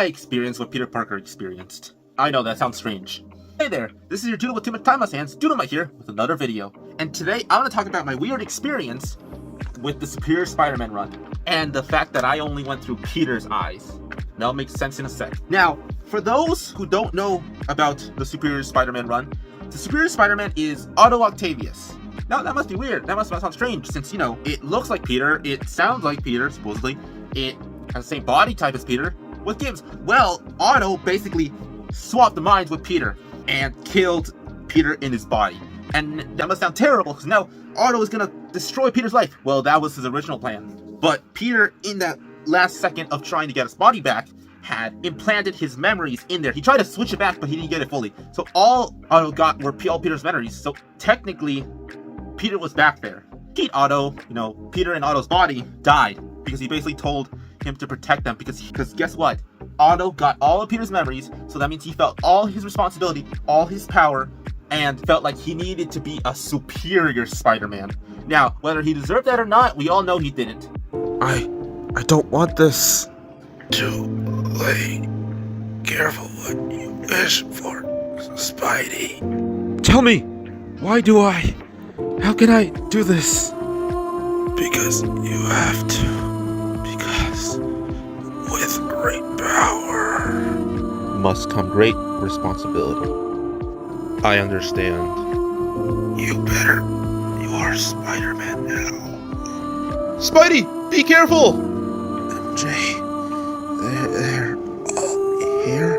I experienced what Peter Parker experienced. I know that sounds strange. Hey there, this is your Doodle with too much time on his hands, Doodle here with another video. And today I want to talk about my weird experience with the Superior Spider-Man run, and the fact that I only went through Peter's eyes. That'll make sense in a sec. Now, for those who don't know about the Superior Spider-Man run, the Superior Spider-Man is Otto Octavius. Now, that must be weird. That must sound strange since, it looks like Peter, it sounds like Peter, supposedly. It has the same body type as Peter. What gives? Well, Otto basically swapped the minds with Peter and killed Peter in his body. And that must sound terrible because now Otto is going to destroy Peter's life. Well, that was his original plan. But Peter, in that last second of trying to get his body back, had implanted his memories in there. He tried to switch it back, but he didn't get it fully. So all Otto got were all Peter's memories. So technically, Peter was back there. Otto, Peter and Otto's body died because he basically told him to protect them because guess what? Otto got all of Peter's memories, so that means he felt all his responsibility, all his power, and felt like he needed to be a superior Spider-Man. Now, whether he deserved that or not, we all know he didn't. I don't want this. Too late. Careful what you wish for, Spidey. Tell me, why do I? How can I do this? Because you have to. Because with great power must come great responsibility. I understand. You better. You are Spider-Man now. Spidey, be careful! MJ, they're all here.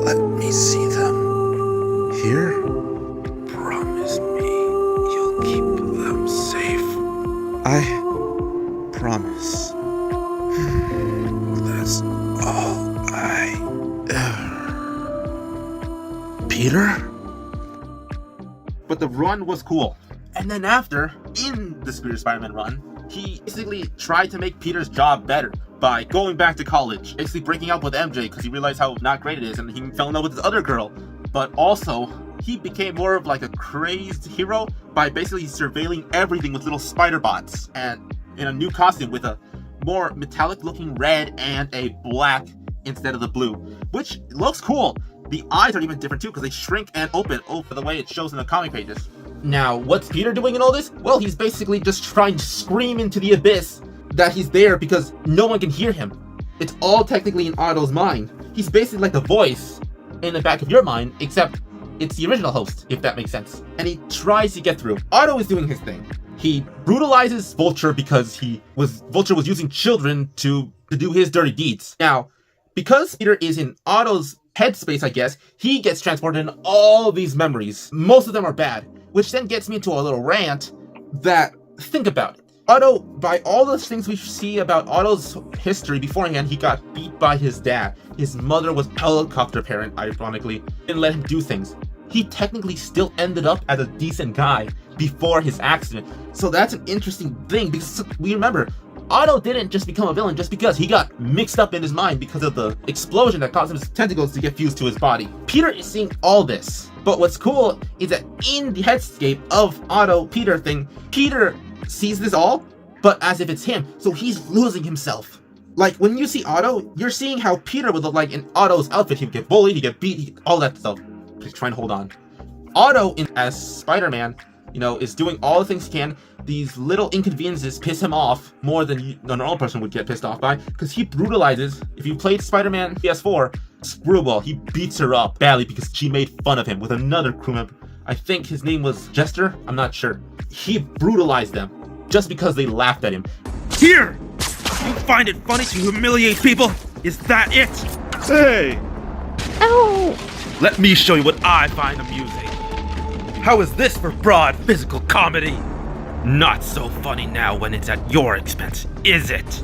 Let me see them. Here? Promise me you'll keep them safe. I promise. That's all I ever. Peter? But the run was cool. And then after, in the Superior Spider-Man run, he basically tried to make Peter's job better by going back to college, basically breaking up with MJ because he realized how not great it is, and he fell in love with this other girl. But also, he became more of like a crazed hero by basically surveilling everything with little spider bots, and in a new costume with a more metallic looking red and a black instead of the blue, which looks cool. The eyes are even different too because they shrink and open over the way it shows in the comic pages. Now, what's Peter doing in all this? Well, he's basically just trying to scream into the abyss that he's there because no one can hear him. It's all technically in Otto's mind. He's basically like the voice in the back of your mind, except it's the original host, if that makes sense. And he tries to get through. Otto is doing his thing. He brutalizes Vulture because Vulture was using children to do his dirty deeds. Now, because Peter is in Otto's headspace, I guess, he gets transported in all these memories. Most of them are bad, which then gets me into a little rant that, think about it. Otto, by all those things we see about Otto's history beforehand, he got beat by his dad. His mother was a helicopter parent, ironically, didn't let him do things. He technically still ended up as a decent guy before his accident. So that's an interesting thing because we remember, Otto didn't just become a villain just because he got mixed up in his mind because of the explosion that caused his tentacles to get fused to his body. Peter is seeing all this. But what's cool is that in the headscape of Otto-Peter thing, Peter sees this all, but as if it's him. So he's losing himself. Like, when you see Otto, you're seeing how Peter would look like in Otto's outfit. He'd get bullied, he'd get beat, all that stuff. Please try and hold on. Otto, as Spider-Man, is doing all the things he can. These little inconveniences piss him off more than a normal person would get pissed off by, because he brutalizes. If you played Spider-Man PS4, Screwball, he beats her up badly because she made fun of him with another crew member. I think his name was Jester, I'm not sure. He brutalized them just because they laughed at him. Here! You find it funny to humiliate people? Is that it? Hey! Ow! Let me show you what I find amusing. How is this for broad physical comedy? Not so funny now when it's at your expense, is it?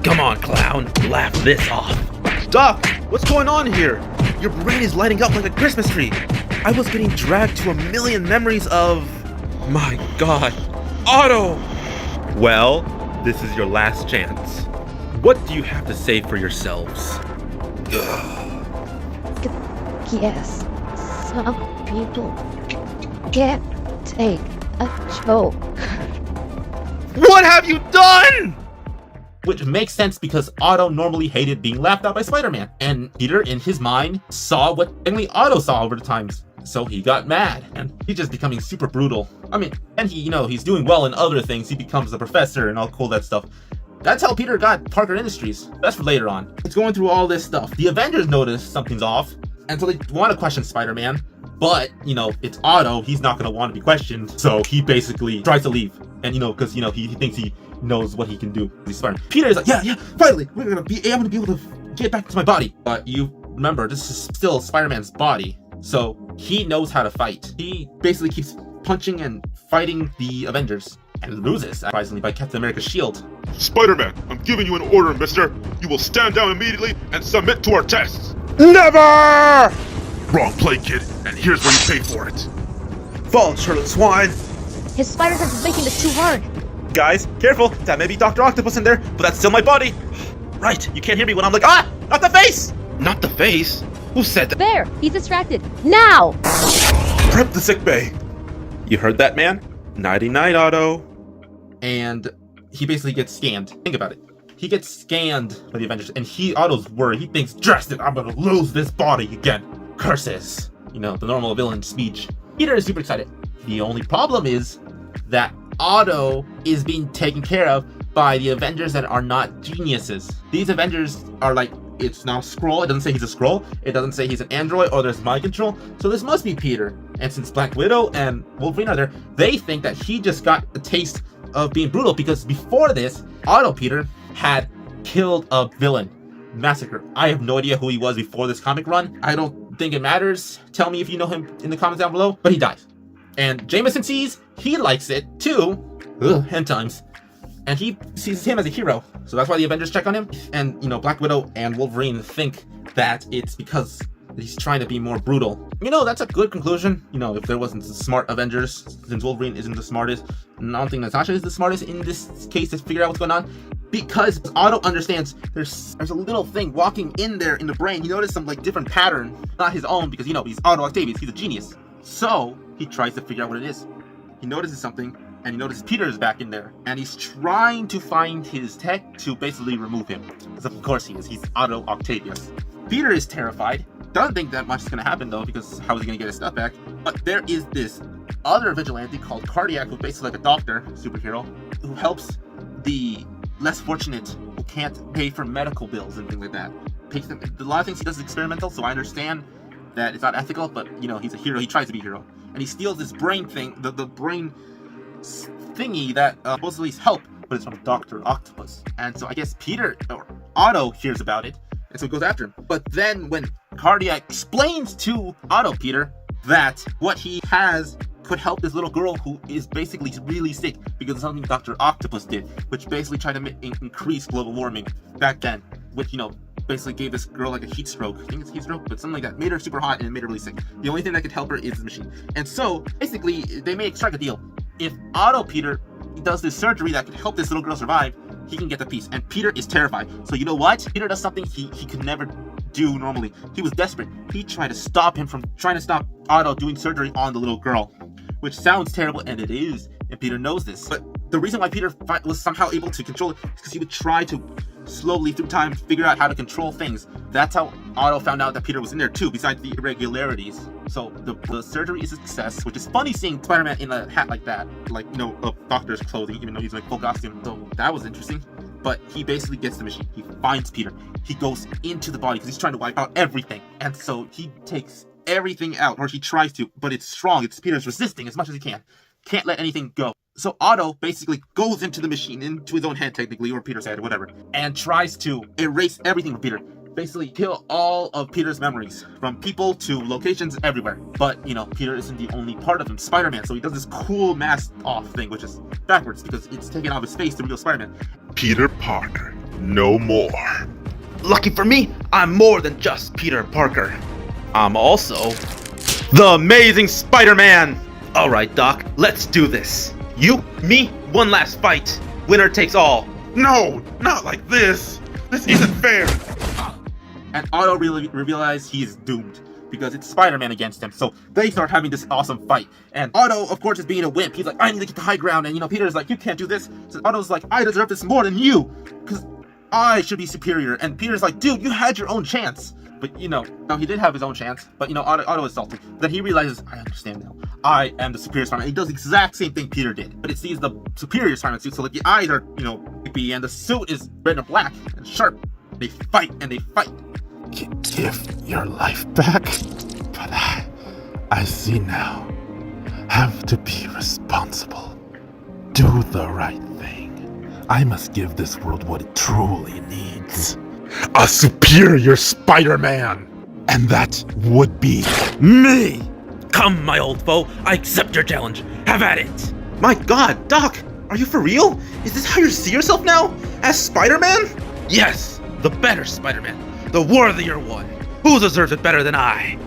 Come on, clown, laugh this off. Doc, what's going on here? Your brain is lighting up like a Christmas tree. I was getting dragged to a million memories of... My God, Otto! Well, this is your last chance. What do you have to say for yourselves? Yes, some people can't take a joke. What have you done? which makes sense because Otto normally hated being laughed at by Spider-Man. And Peter, in his mind, saw what only Otto saw over the times. So he got mad, and he's just becoming super brutal. I mean, and he, he's doing well in other things. He becomes a professor and all cool that stuff. That's how Peter got Parker Industries. That's for later on. It's going through all this stuff. The Avengers notice something's off, and so they want to question Spider-Man. But, it's Otto. He's not going to want to be questioned. So he basically tries to leave. And, because, he thinks he knows what he can do. He's Spider-Man. Peter is like, yeah, finally, I'm going to be able to get back to my body. But you remember, this is still Spider-Man's body. So he knows how to fight. He basically keeps punching and fighting the Avengers and loses, surprisingly, by Captain America's shield. Spider-Man, I'm giving you an order, mister. You will stand down immediately and submit to our tests. Never! Wrong play, kid, and here's where you pay for it. Fall, Charlotte Swine. His spider sense is making this too hard. Guys, careful. That may be Dr. Octopus in there, but that's still my body. Right, you can't hear me when I'm like, not the face! Not the face? Who said that? There, he's distracted. Now! Prep the sick bay. You heard that, man? Nighty-night, Otto. And he basically gets scanned. Think about it. He gets scanned by the Avengers, and Otto's worried. He thinks, drastic, I'm gonna lose this body again. Curses. The normal villain speech. Peter is super excited. The only problem is that Otto is being taken care of by the Avengers that are not geniuses. These Avengers are like, it's now Skrull. It doesn't say he's a Skrull. It doesn't say he's an android or there's mind control. So this must be Peter. And since Black Widow and Wolverine are there, they think that he just got a taste of being brutal because before this, Otto Peter had killed a villain. Massacre. I have no idea who he was before this comic run. I don't think it matters. Tell me if you know him in the comments down below. But he dies. And Jameson sees, he likes it too. End times. And he sees him as a hero. So that's why the Avengers check on him. And, Black Widow and Wolverine think that it's because he's trying to be more brutal. That's a good conclusion. If there wasn't smart Avengers, since Wolverine isn't the smartest, and I don't think Natasha is the smartest in this case to figure out what's going on. Because Otto understands there's a little thing walking in there in the brain. He noticed some different pattern, not his own, because he's Otto Octavius, he's a genius. So he tries to figure out what it is. He notices something, and he notices Peter is back in there, and he's trying to find his tech to basically remove him. Because of course he is. He's Otto Octavius. Peter is terrified. Doesn't think that much is going to happen though, because how is he going to get his stuff back? But there is this other vigilante called Cardiac, who's basically like a doctor, superhero, who helps the less fortunate who can't pay for medical bills and things like that. A lot of things he does is experimental, so I understand that it's not ethical, but he's a hero. He tries to be a hero. And he steals this brain thing, the brain thingy that supposedly is help, but it's from Dr. Octopus. And so I guess Peter, or Otto, hears about it, and so he goes after him. But then when Cardiac explains to Otto Peter that what he has could help this little girl who is basically really sick because of something Dr. Octopus did, which basically tried to increase global warming back then, which, basically gave this girl like a heat stroke. I think it's a heat stroke, but something like that. Made her super hot and it made her really sick. The only thing that could help her is the machine. And so, basically, they may strike a deal. If Otto Peter does this surgery that could help this little girl survive, he can get the piece. And Peter is terrified. So you know what? Peter does something he could never do normally. He was desperate. He tried to stop him from trying to stop Otto doing surgery on the little girl. Which sounds terrible, and it is. And Peter knows this. But the reason why Peter was somehow able to control it is because he would try to slowly through time figure out how to control things. That's how Otto found out that Peter was in there too, besides the irregularities. So the surgery is a success, which is funny seeing Spider-Man in a hat like that, of doctor's clothing, even though he's full costume. So that was interesting. But he basically gets the machine. He finds Peter. He goes into the body because he's trying to wipe out everything. And so he takes everything out, or he tries to, but it's strong. Peter's resisting as much as he can. Can't let anything go. So Otto basically goes into the machine, into his own head technically, or Peter's head, whatever, and tries to erase everything from Peter. Basically kill all of Peter's memories, from people to locations everywhere. But, Peter isn't the only part of him. Spider-Man, so he does this cool mask off thing, which is backwards because it's taken out of his face to real Spider-Man. Peter Parker, no more. Lucky for me, I'm more than just Peter Parker. I'm also the Amazing Spider-Man! Alright, Doc, let's do this. You, me, one last fight. Winner takes all. No, not like this. This isn't fair. And Otto really realized he's doomed because it's Spider-Man against him. So they start having this awesome fight. And Otto, of course, is being a wimp. He's like, I need to get the high ground. And, Peter's like, you can't do this. So Otto's like, I deserve this more than you. Because I should be superior. And Peter's like, dude, you had your own chance. But you know, now he did have his own chance, but you know, Otto is salty. Then he realizes, I understand now. I am the superior Spider-Man. He does the exact same thing Peter did, but it sees the superior Spider-Man suit, so like the eyes are, you know, creepy, and the suit is red and black and sharp. They fight and they fight. Give your life back? But I see now. Have to be responsible. Do the right thing. I must give this world what it truly needs. A superior Spider-Man! And that would be me! Come, my old foe, I accept your challenge. Have at it! My god, Doc, are you for real? Is this how you see yourself now? As Spider-Man? Yes, the better Spider-Man, the worthier one. Who deserves it better than I?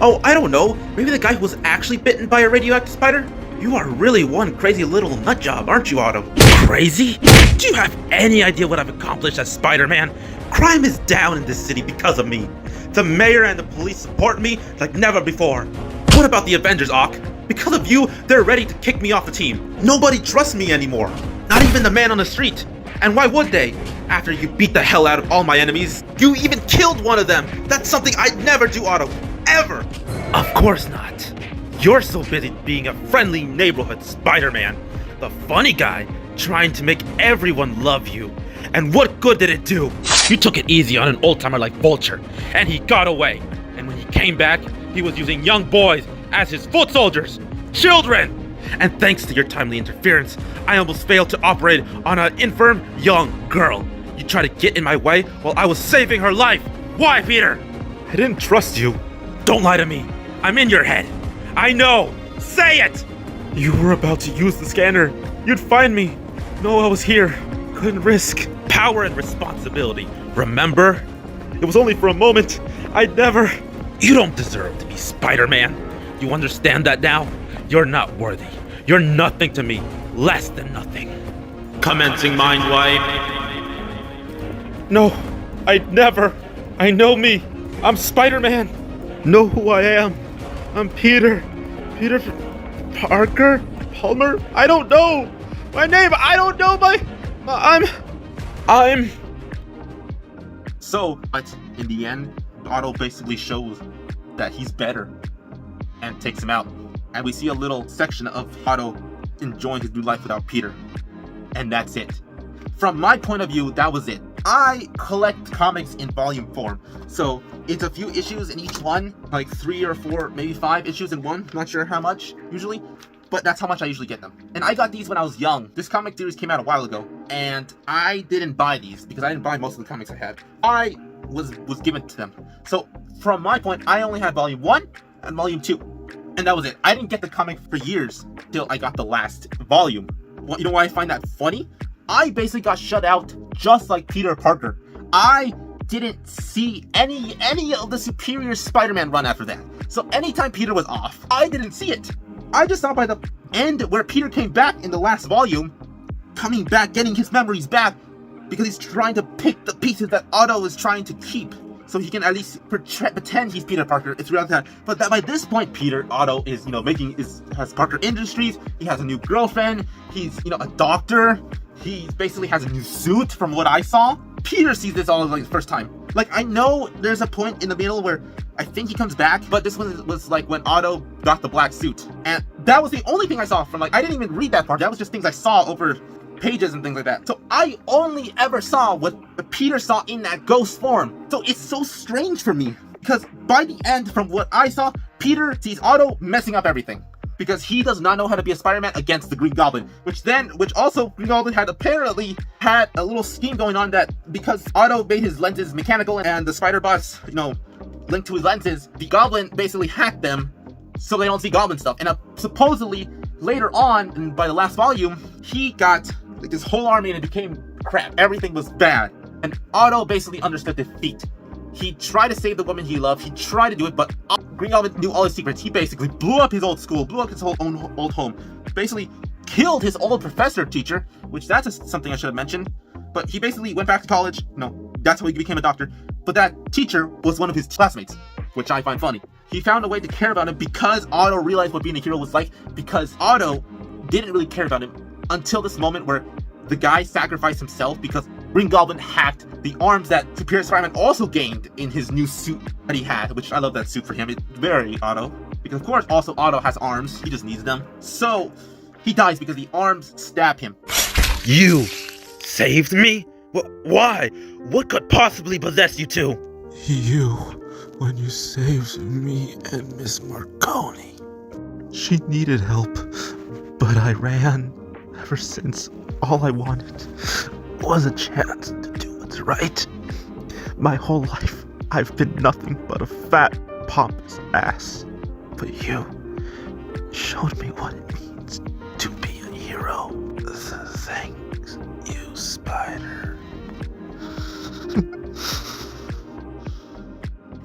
Oh, I don't know. Maybe the guy who was actually bitten by a radioactive spider? You are really one crazy little nut job, aren't you, Otto? Crazy? Do you have any idea what I've accomplished as Spider-Man? Crime is down in this city because of me. The mayor and the police support me like never before. What about the Avengers, Ock? Because of you, they're ready to kick me off the team. Nobody trusts me anymore. Not even the man on the street. And why would they? After you beat the hell out of all my enemies, you even killed one of them. That's something I'd never do, Otto. Ever. Of course not. You're so busy being a friendly neighborhood Spider-Man, the funny guy trying to make everyone love you. And what good did it do? You took it easy on an old-timer like Vulture, and he got away. And when he came back, he was using young boys as his foot soldiers. Children! And thanks to your timely interference, I almost failed to operate on an infirm young girl. You tried to get in my way while I was saving her life. Why, Peter? I didn't trust you. Don't lie to me. I'm in your head. I know. Say it! You were about to use the scanner. You'd find me. No, I was here. Couldn't risk. Power and responsibility. Remember? It was only for a moment. I'd never... You don't deserve to be Spider-Man. You understand that now? You're not worthy. You're nothing to me. Less than nothing. Commencing mind wipe. No, I'd never. I know me. I'm Spider-Man. Know who I am. I'm Peter. Peter Parker? Palmer? I don't know. My name, I don't know I'm... So, but in the end, Otto basically shows that he's better and takes him out. And we see a little section of Otto enjoying his new life without Peter. And that's it. From my point of view, that was it. I collect comics in volume form. So it's a few issues in each one, like 3 or 4, maybe 5 issues in one. Not sure how much usually, but that's how much I usually get them. And I got these when I was young. This comic series came out a while ago, and I didn't buy these because I didn't buy most of the comics I had. I was given to them. So from my point, I only had volume 1 and volume 2. And that was it. I didn't get the comic for years till I got the last volume. Well, you know why I find that funny? I basically got shut out just like Peter Parker. I didn't see any of the Superior Spider-Man run after that. So anytime Peter was off, I didn't see it. I just saw by the end where Peter came back in the last volume, coming back, getting his memories back, because he's trying to pick the pieces that Otto is trying to keep, so he can at least pretend he's Peter Parker. It's real time. But that by this point, Otto is, has Parker Industries. He has a new girlfriend. He's, a doctor. He basically has a new suit from what I saw. Peter sees this all like the first time. Like, I know there's a point in the middle where I think he comes back, but this one was like when Otto got the black suit. And that was the only thing I saw from, I didn't even read that part. That was just things I saw over pages and things like that. So I only ever saw what Peter saw in that ghost form. So it's so strange for me, because by the end, from what I saw, Peter sees Otto messing up everything, because he does not know how to be a Spider-Man against the Green Goblin, which also Green Goblin apparently had a little scheme going on, that because Otto made his lenses mechanical and the spider bots, linked to his lenses, the Goblin basically hacked them so they don't see Goblin stuff. And supposedly later on, and by the last volume, he got this whole army and it became crap. Everything was bad. And Otto basically understood defeat. He tried to save the woman he loved. He tried to do it, but Green Goblin knew all his secrets. He basically blew up his old school, blew up his whole old home, basically killed his old professor teacher, which that's something I should have mentioned. But he basically went back to college. No, that's how he became a doctor. But that teacher was one of his classmates, which I find funny. He found a way to care about him because Otto realized what being a hero was like, because Otto didn't really care about him until this moment where the guy sacrificed himself because Green Goblin hacked the arms that Superior Spider-Man also gained in his new suit that he had, which I love that suit for him. It's very Otto. Because of course also Otto has arms, he just needs them. So he dies because the arms stab him. You saved me? Why? What could possibly possess you two? You, when you saved me and Miss Marconi. She needed help, but I ran. Ever since, all I wanted was a chance to do what's right. My whole life, I've been nothing but a fat, pompous ass. But you showed me what it means to be a hero. Thanks, you, Spider.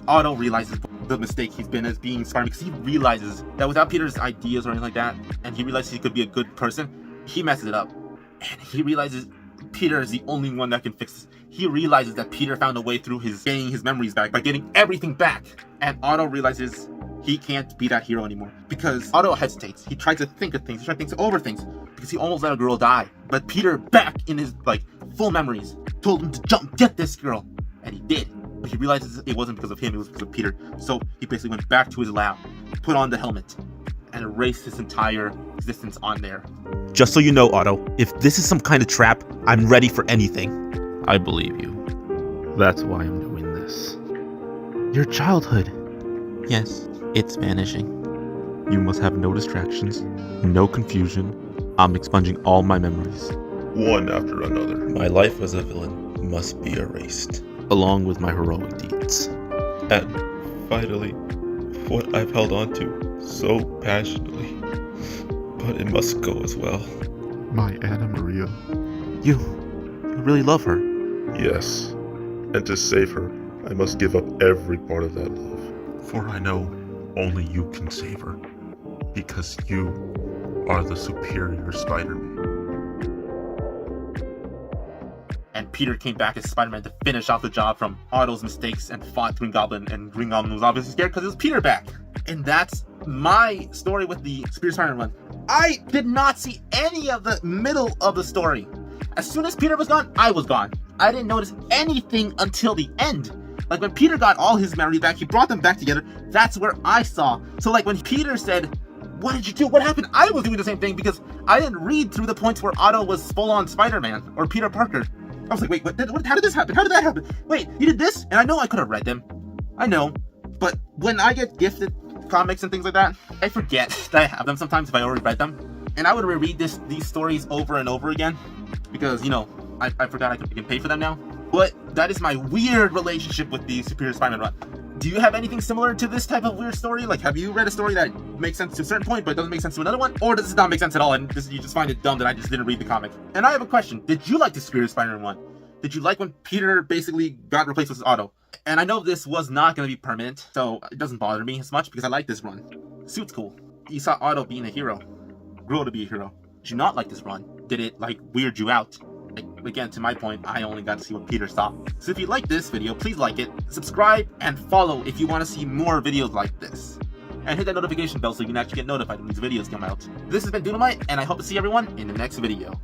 Otto realizes the mistake he's been as being Spider-Man because he realizes that without Peter's ideas or anything like that, and he realizes he could be a good person, he messes it up. And he realizes Peter is the only one that can fix this. He realizes that Peter found a way through his gaining his memories back by getting everything back. And Otto realizes he can't be that hero anymore because Otto hesitates. He tries to think of things, he tries to think over things because he almost let a girl die. But Peter, back in his full memories, told him to jump, get this girl, and he did. But he realizes it wasn't because of him, it was because of Peter. So he basically went back to his lab, put on the helmet, and erased his entire existence on there. Just so you know, Otto, if this is some kind of trap, I'm ready for anything. I believe you. That's why I'm doing this. Your childhood. Yes, it's vanishing. You must have no distractions, no confusion. I'm expunging all my memories. One after another. My life as a villain must be erased, along with my heroic deeds. And finally, what I've held on to so passionately. But it must go as well. My Anna Maria. You really love her. Yes. And to save her, I must give up every part of that love. For I know only you can save her. Because you are the superior Spider-Man. And Peter came back as Spider-Man to finish off the job from Otto's mistakes and fought Green Goblin. And Green Goblin was obviously scared because it was Peter back. And that's my story with the Superior Spider-Man run. I did not see any of the middle of the story. As soon as Peter was gone, I was gone. I didn't notice anything until the end. Like when Peter got all his memories back, he brought them back together. That's where I saw. So like when Peter said, "What did you do? What happened?" I was doing the same thing because I didn't read through the points where Otto was full-on Spider-Man or Peter Parker. I was like, wait, how did this happen? How did that happen? Wait, you did this? And I know I could have read them. I know. But when I get gifted comics and things like that, I forget that I have them sometimes if I already read them. And I would reread these stories over and over again because, you know, I forgot I can pay for them now. But that is my weird relationship with the Superior Spider-Man run. Do you have anything similar to this type of weird story? Like, have you read a story that makes sense to a certain point but doesn't make sense to another one? Or does it not make sense at all and you just find it dumb that I just didn't read the comic? And I have a question. Did you like the Superior Spider-Man one? Did you like when Peter basically got replaced with Otto? And I know this was not going to be permanent, so it doesn't bother me as much because I like this run. Suit's cool. You saw Otto being a hero. Grow to be a hero. Did you not like this run? Did it, weird you out? Again, to my point, I only got to see what Peter saw. So if you like this video, please like it, subscribe, and follow if you want to see more videos like this. And hit that notification bell so you can actually get notified when these videos come out. This has been Dunamite, and I hope to see everyone in the next video.